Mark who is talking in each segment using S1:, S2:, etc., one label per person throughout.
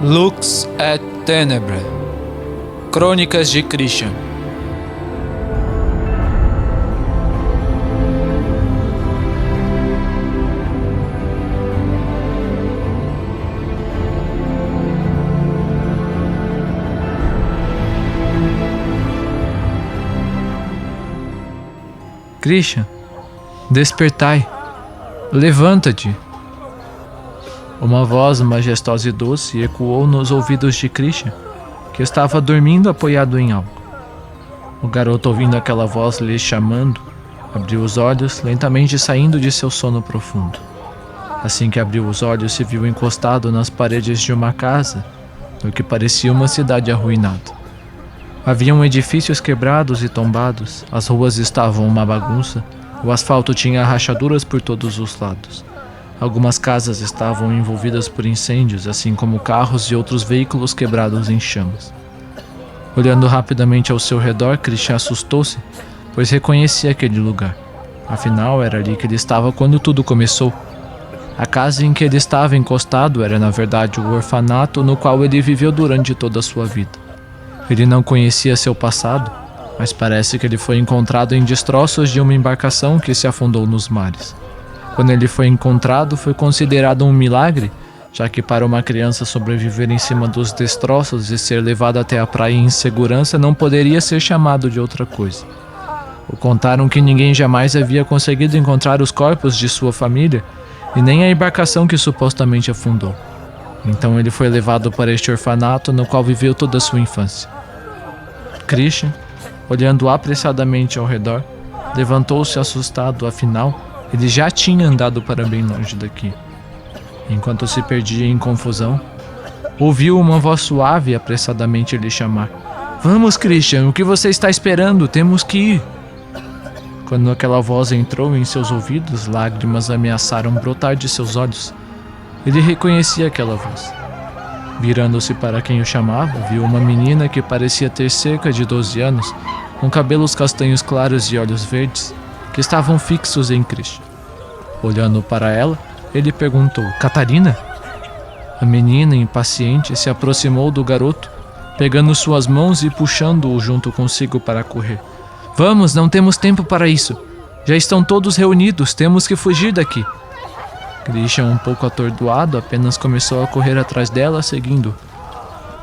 S1: Lux et Tenebrae. Crônicas de Christian.
S2: Christian, despertai, levanta-te. Uma voz majestosa e doce ecoou nos ouvidos de Christian, que estava dormindo apoiado em algo. O garoto, ouvindo aquela voz lhe chamando, abriu os olhos, lentamente saindo de seu sono profundo. Assim que abriu os olhos, se viu encostado nas paredes de uma casa, no que parecia uma cidade arruinada. Haviam edifícios quebrados e tombados, as ruas estavam uma bagunça, o asfalto tinha rachaduras por todos os lados. Algumas casas estavam envolvidas por incêndios, assim como carros e outros veículos quebrados em chamas. Olhando rapidamente ao seu redor, Christian assustou-se, pois reconhecia aquele lugar. Afinal, era ali que ele estava quando tudo começou. A casa em que ele estava encostado era, na verdade, o orfanato no qual ele viveu durante toda a sua vida. Ele não conhecia seu passado, mas parece que ele foi encontrado em destroços de uma embarcação que se afundou nos mares. Quando ele foi encontrado, foi considerado um milagre, já que para uma criança sobreviver em cima dos destroços e ser levada até a praia em segurança não poderia ser chamado de outra coisa. O contaram que ninguém jamais havia conseguido encontrar os corpos de sua família e nem a embarcação que supostamente afundou. Então ele foi levado para este orfanato no qual viveu toda a sua infância. Christian, olhando apressadamente ao redor, levantou-se assustado, afinal, ele já tinha andado para bem longe daqui. Enquanto se perdia em confusão, ouviu uma voz suave apressadamente lhe chamar. "Vamos, Christian, o que você está esperando? Temos que ir." Quando aquela voz entrou em seus ouvidos, lágrimas ameaçaram brotar de seus olhos. Ele reconhecia aquela voz. Virando-se para quem o chamava, viu uma menina que parecia ter cerca de 12 anos, com cabelos castanhos claros e olhos verdes, que estavam fixos em Christian. Olhando para ela, ele perguntou: "Catarina?" A menina, impaciente, se aproximou do garoto, pegando suas mãos e puxando-o junto consigo para correr. "Vamos, não temos tempo para isso. Já estão todos reunidos, temos que fugir daqui." Christian, um pouco atordoado, apenas começou a correr atrás dela, seguindo.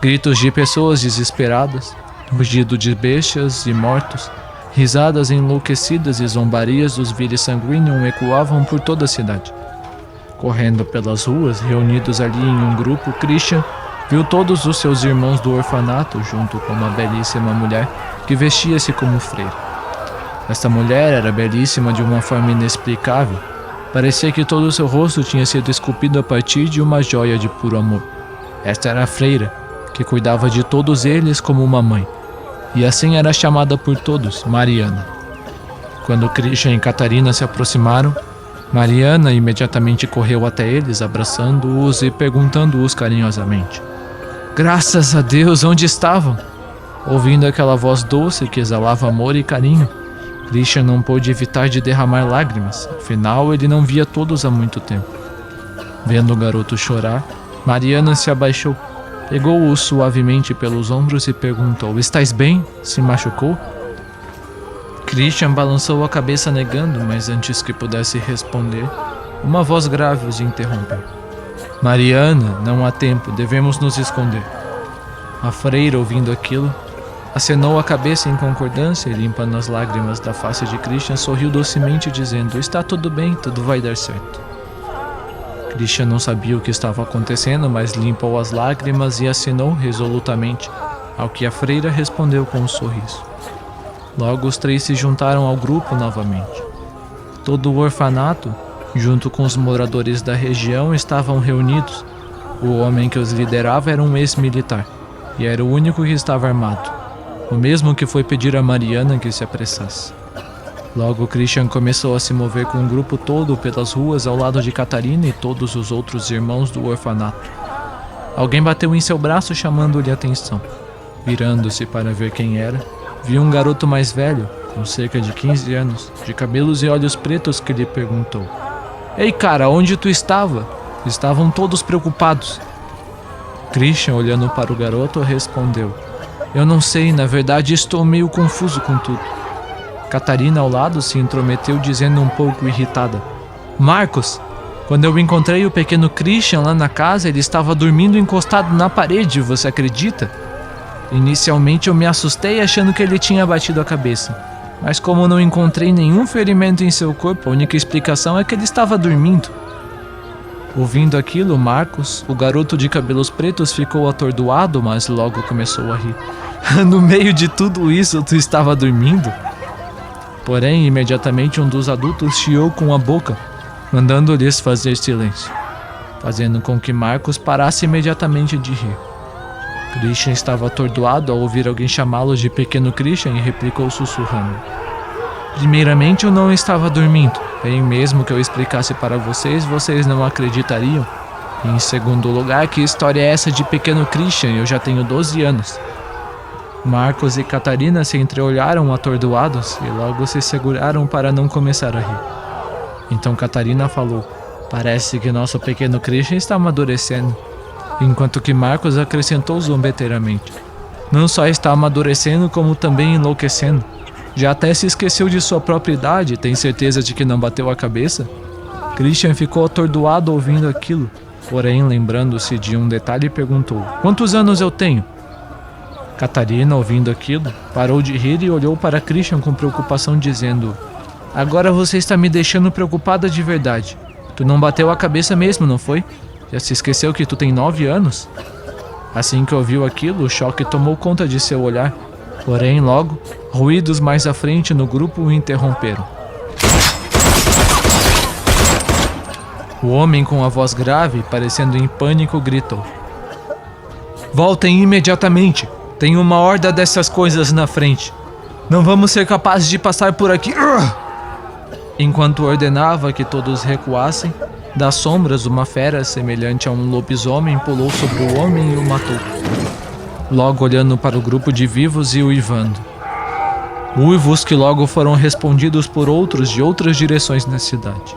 S2: Gritos de pessoas desesperadas, rugido de bestas e mortos, risadas enlouquecidas e zombarias dos vírus sanguíneos ecoavam por toda a cidade. Correndo pelas ruas, reunidos ali em um grupo, Christian viu todos os seus irmãos do orfanato junto com uma belíssima mulher que vestia-se como freira. Esta mulher era belíssima de uma forma inexplicável. Parecia que todo o seu rosto tinha sido esculpido a partir de uma joia de puro amor. Esta era a freira, que cuidava de todos eles como uma mãe, e assim era chamada por todos, Mariana. Quando Christian e Catarina se aproximaram, Mariana imediatamente correu até eles, abraçando-os e perguntando-os carinhosamente: "Graças a Deus, onde estavam?" Ouvindo aquela voz doce que exalava amor e carinho, Christian não pôde evitar de derramar lágrimas, afinal ele não via todos há muito tempo. Vendo o garoto chorar, Mariana se abaixou, pegou-o suavemente pelos ombros e perguntou: "Estás bem? Se machucou?" Christian balançou a cabeça negando, mas antes que pudesse responder, uma voz grave os interrompeu. "Mariana, não há tempo, devemos nos esconder." A freira, ouvindo aquilo, acenou a cabeça em concordância e, limpando as lágrimas da face de Christian, sorriu docemente, dizendo: "Está tudo bem, tudo vai dar certo." Christian não sabia o que estava acontecendo, mas limpou as lágrimas e acenou resolutamente, ao que a freira respondeu com um sorriso. Logo os três se juntaram ao grupo novamente. Todo o orfanato, junto com os moradores da região, estavam reunidos. O homem que os liderava era um ex-militar, e era o único que estava armado. O mesmo que foi pedir a Mariana que se apressasse. Logo Christian começou a se mover com o grupo todo pelas ruas ao lado de Catarina e todos os outros irmãos do orfanato. Alguém bateu em seu braço chamando-lhe a atenção. Virando-se para ver quem era, viu um garoto mais velho, com cerca de 15 anos, de cabelos e olhos pretos, que lhe perguntou: "Ei cara, onde tu estava?" Estavam todos preocupados. Christian, olhando para o garoto, respondeu: Eu não sei, na verdade estou meio confuso com tudo. Catarina ao lado se intrometeu, dizendo um pouco irritada: Marcos, quando eu encontrei o pequeno Christian lá na casa, ele estava dormindo encostado na parede, você acredita? Inicialmente eu me assustei achando que ele tinha batido a cabeça, mas como não encontrei nenhum ferimento em seu corpo, a única explicação é que ele estava dormindo. Ouvindo aquilo, Marcos, o garoto de cabelos pretos, ficou atordoado, mas logo começou a rir. No meio de tudo isso, tu estava dormindo? Porém, imediatamente um dos adultos chiou com a boca, mandando-lhes fazer silêncio, fazendo com que Marcos parasse imediatamente de rir. Christian estava atordoado ao ouvir alguém chamá-lo de pequeno Christian e replicou sussurrando: Primeiramente, eu não estava dormindo. Bem, mesmo que eu explicasse para vocês, vocês não acreditariam. E em segundo lugar, que história é essa de pequeno Christian? Eu já tenho 12 anos. Marcos e Catarina se entreolharam atordoados e logo se seguraram para não começar a rir. Então Catarina falou: Parece que nosso pequeno Christian está amadurecendo. Enquanto que Marcos acrescentou zombeteiramente: Não só está amadurecendo, como também enlouquecendo. Já até se esqueceu de sua própria idade, tem certeza de que não bateu a cabeça? Christian ficou atordoado ouvindo aquilo, porém lembrando-se de um detalhe perguntou: Quantos anos eu tenho? Catarina, ouvindo aquilo, parou de rir e olhou para Christian com preocupação, dizendo: Agora você está me deixando preocupada de verdade. Tu não bateu a cabeça mesmo, não foi? Já se esqueceu que tu tem 9 anos? Assim que ouviu aquilo, o choque tomou conta de seu olhar. Porém, logo, ruídos mais à frente no grupo o interromperam. O homem com a voz grave, parecendo em pânico, gritou: Voltem imediatamente! Tem uma horda dessas coisas na frente. Não vamos ser capazes de passar por aqui. Enquanto ordenava que todos recuassem, das sombras uma fera semelhante a um lobisomem pulou sobre o homem e o matou. Logo olhando para o grupo de vivos e uivando. Uivos que logo foram respondidos por outros de outras direções na cidade.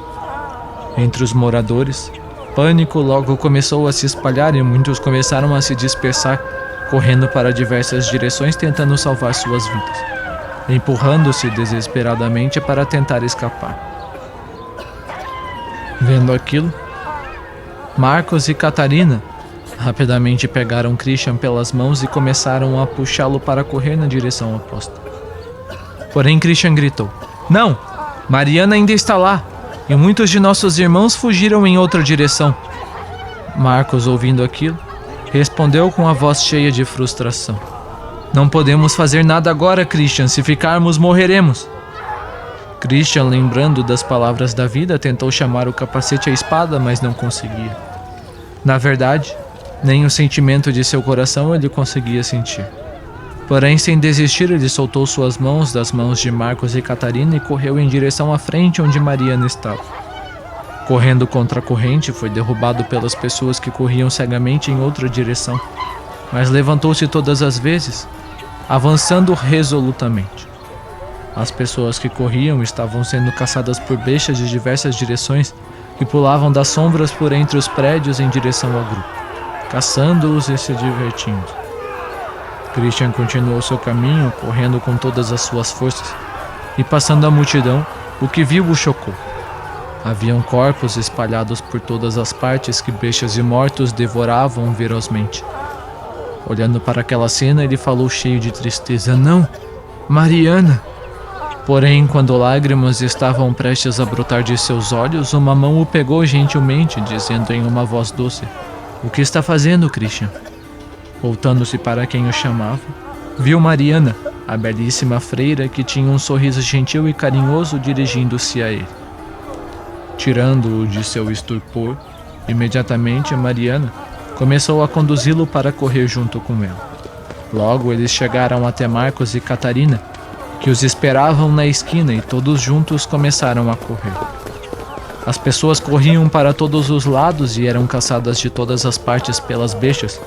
S2: Entre os moradores, pânico logo começou a se espalhar e muitos começaram a se dispersar, correndo para diversas direções tentando salvar suas vidas, empurrando-se desesperadamente para tentar escapar. Vendo aquilo, Marcos e Catarina rapidamente pegaram Christian pelas mãos e começaram a puxá-lo para correr na direção oposta. Porém, Christian gritou: Não! Mariana ainda está lá! E muitos de nossos irmãos fugiram em outra direção. Marcos, ouvindo aquilo, respondeu com a voz cheia de frustração: Não podemos fazer nada agora, Christian. Se ficarmos, morreremos. Christian, lembrando das palavras da vida, tentou chamar o capacete à espada, mas não conseguia. Na verdade, nem o sentimento de seu coração ele conseguia sentir. Porém, sem desistir, ele soltou suas mãos das mãos de Marcos e Catarina e correu em direção à frente onde Mariana estava. Correndo contra a corrente, foi derrubado pelas pessoas que corriam cegamente em outra direção, mas levantou-se todas as vezes, avançando resolutamente. As pessoas que corriam estavam sendo caçadas por bestas de diversas direções que pulavam das sombras por entre os prédios em direção ao grupo, caçando-os e se divertindo. Christian continuou seu caminho, correndo com todas as suas forças, e passando a multidão, o que viu o chocou. Haviam corpos espalhados por todas as partes que bestas e mortos devoravam ferozmente. Olhando para aquela cena, ele falou cheio de tristeza: Não, Mariana! Porém, quando lágrimas estavam prestes a brotar de seus olhos, uma mão o pegou gentilmente, dizendo em uma voz doce: O que está fazendo, Christian? Voltando-se para quem o chamava, viu Mariana, a belíssima freira que tinha um sorriso gentil e carinhoso dirigindo-se a ele. Tirando-o de seu estupor, imediatamente Mariana começou a conduzi-lo para correr junto com ela. Logo eles chegaram até Marcos e Catarina, que os esperavam na esquina, e todos juntos começaram a correr. As pessoas corriam para todos os lados e eram caçadas de todas as partes pelas bestas.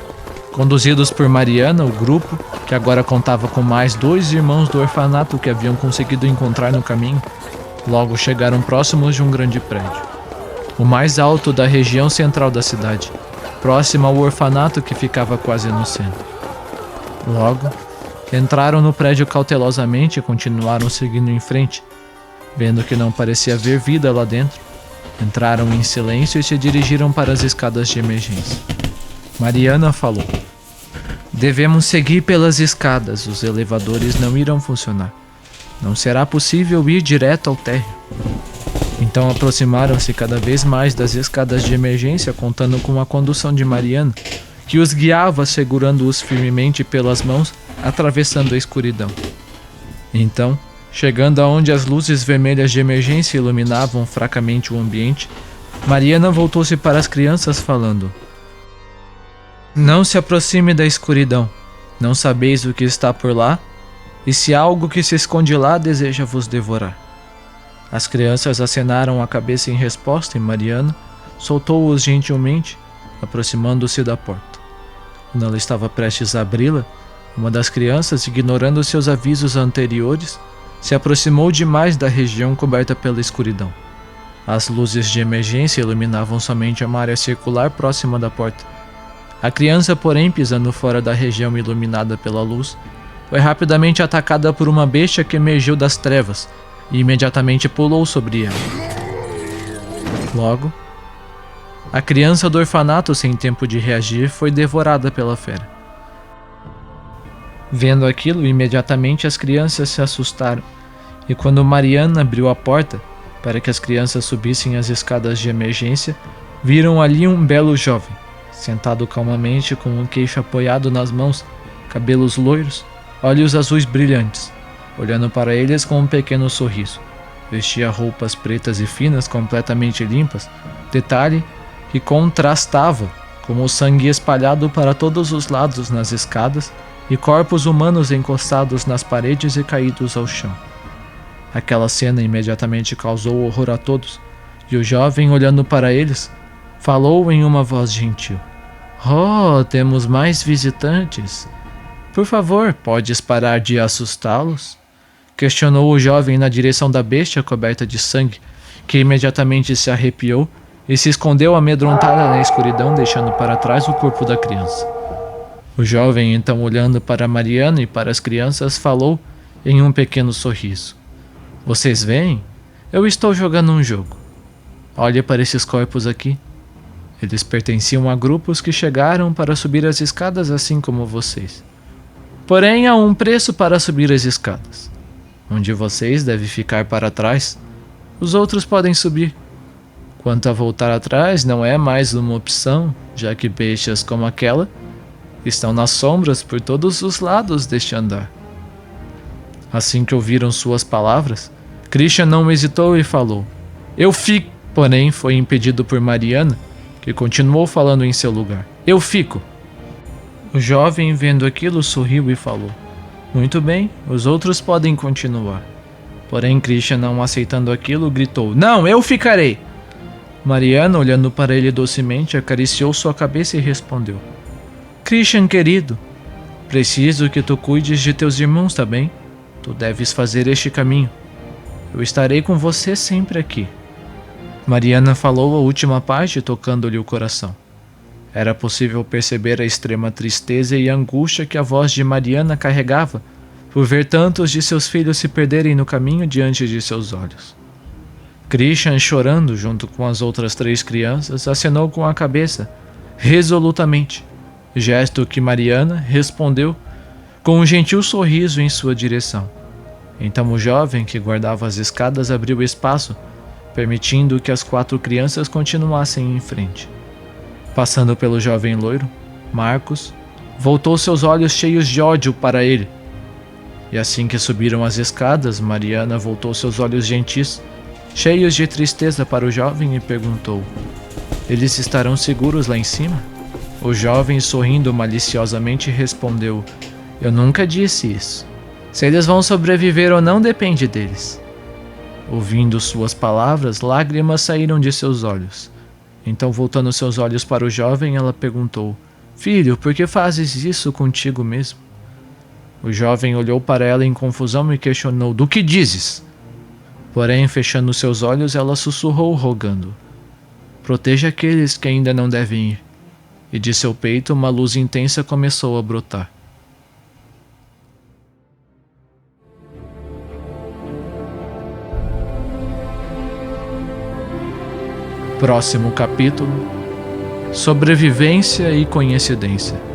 S2: Conduzidos por Mariana, o grupo, que agora contava com mais 2 irmãos do orfanato que haviam conseguido encontrar no caminho, logo chegaram próximos de um grande prédio, o mais alto da região central da cidade. próxima ao orfanato que ficava quase no centro. Logo, entraram no prédio cautelosamente e continuaram seguindo em frente. Vendo que não parecia haver vida lá dentro, entraram em silêncio e se dirigiram para as escadas de emergência. Mariana falou: "Devemos seguir pelas escadas, os elevadores não irão funcionar. Não será possível ir direto ao térreo." Então aproximaram-se cada vez mais das escadas de emergência, contando com a condução de Mariana, que os guiava segurando-os firmemente pelas mãos, atravessando a escuridão. Então, chegando aonde as luzes vermelhas de emergência iluminavam fracamente o ambiente, Mariana voltou-se para as crianças falando: "Não se aproxime da escuridão. Não sabeis o que está por lá, e se algo que se esconde lá deseja vos devorar." As crianças acenaram a cabeça em resposta e Mariana soltou-os gentilmente, aproximando-se da porta. Quando ela estava prestes a abri-la, uma das crianças, ignorando seus avisos anteriores, se aproximou demais da região coberta pela escuridão. As luzes de emergência iluminavam somente uma área circular próxima da porta. A criança, porém, pisando fora da região iluminada pela luz, foi rapidamente atacada por uma bestia que emergiu das trevas e imediatamente pulou sobre ela. Logo, a criança do orfanato, sem tempo de reagir, foi devorada pela fera. Vendo aquilo, imediatamente as crianças se assustaram, e quando Mariana abriu a porta para que as crianças subissem as escadas de emergência, viram ali um belo jovem, sentado calmamente com o queixo apoiado nas mãos, cabelos loiros, olhos azuis brilhantes, olhando para eles com um pequeno sorriso. Vestia roupas pretas e finas, completamente limpas, detalhe que contrastava com o sangue espalhado para todos os lados nas escadas e corpos humanos encostados nas paredes e caídos ao chão. Aquela cena imediatamente causou horror a todos, e o jovem, olhando para eles, falou em uma voz gentil: "Oh, temos mais visitantes. Por favor, podes parar de assustá-los?" Questionou o jovem na direção da bestia coberta de sangue, que imediatamente se arrepiou e se escondeu amedrontada na escuridão, deixando para trás o corpo da criança. O jovem, então, olhando para Mariana e para as crianças, falou em um pequeno sorriso: "Vocês veem? Eu estou jogando um jogo. Olhe para esses corpos aqui. Eles pertenciam a grupos que chegaram para subir as escadas assim como vocês. Porém, há um preço para subir as escadas. Um de vocês deve ficar para trás. Os outros podem subir. Quanto a voltar atrás, não é mais uma opção, já que bestas como aquela estão nas sombras por todos os lados deste andar." Assim que ouviram suas palavras, Christian não hesitou e falou: "Eu fico." Porém, foi impedido por Mariana, que continuou falando em seu lugar: "Eu fico." O jovem, vendo aquilo, sorriu e falou: "Muito bem, os outros podem continuar." Porém, Christian, não aceitando aquilo, gritou: "Não, eu ficarei!" Mariana, olhando para ele docemente, acariciou sua cabeça e respondeu: "Christian querido, preciso que tu cuides de teus irmãos, tá bem? Tu deves fazer este caminho. Eu estarei com você sempre aqui." Mariana falou a última parte, tocando-lhe o coração. Era possível perceber a extrema tristeza e angústia que a voz de Mariana carregava por ver tantos de seus filhos se perderem no caminho diante de seus olhos. Christian, chorando junto com as outras 3 crianças, acenou com a cabeça, resolutamente, gesto que Mariana respondeu com um gentil sorriso em sua direção. Então o jovem, que guardava as escadas, abriu espaço, permitindo que as 4 crianças continuassem em frente. Passando pelo jovem loiro, Marcos voltou seus olhos cheios de ódio para ele. E assim que subiram as escadas, Mariana voltou seus olhos gentis, cheios de tristeza, para o jovem e perguntou: "Eles estarão seguros lá em cima?" O jovem, sorrindo maliciosamente, respondeu: "Eu nunca disse isso. Se eles vão sobreviver ou não depende deles." Ouvindo suas palavras, lágrimas saíram de seus olhos. Então, voltando seus olhos para o jovem, ela perguntou: "Filho, por que fazes isso contigo mesmo?" O jovem olhou para ela em confusão e questionou: "Do que dizes?" Porém, fechando seus olhos, ela sussurrou, rogando: "Proteja aqueles que ainda não devem ir. e de seu peito uma luz intensa começou a brotar. Próximo capítulo: Sobrevivência e coincidência.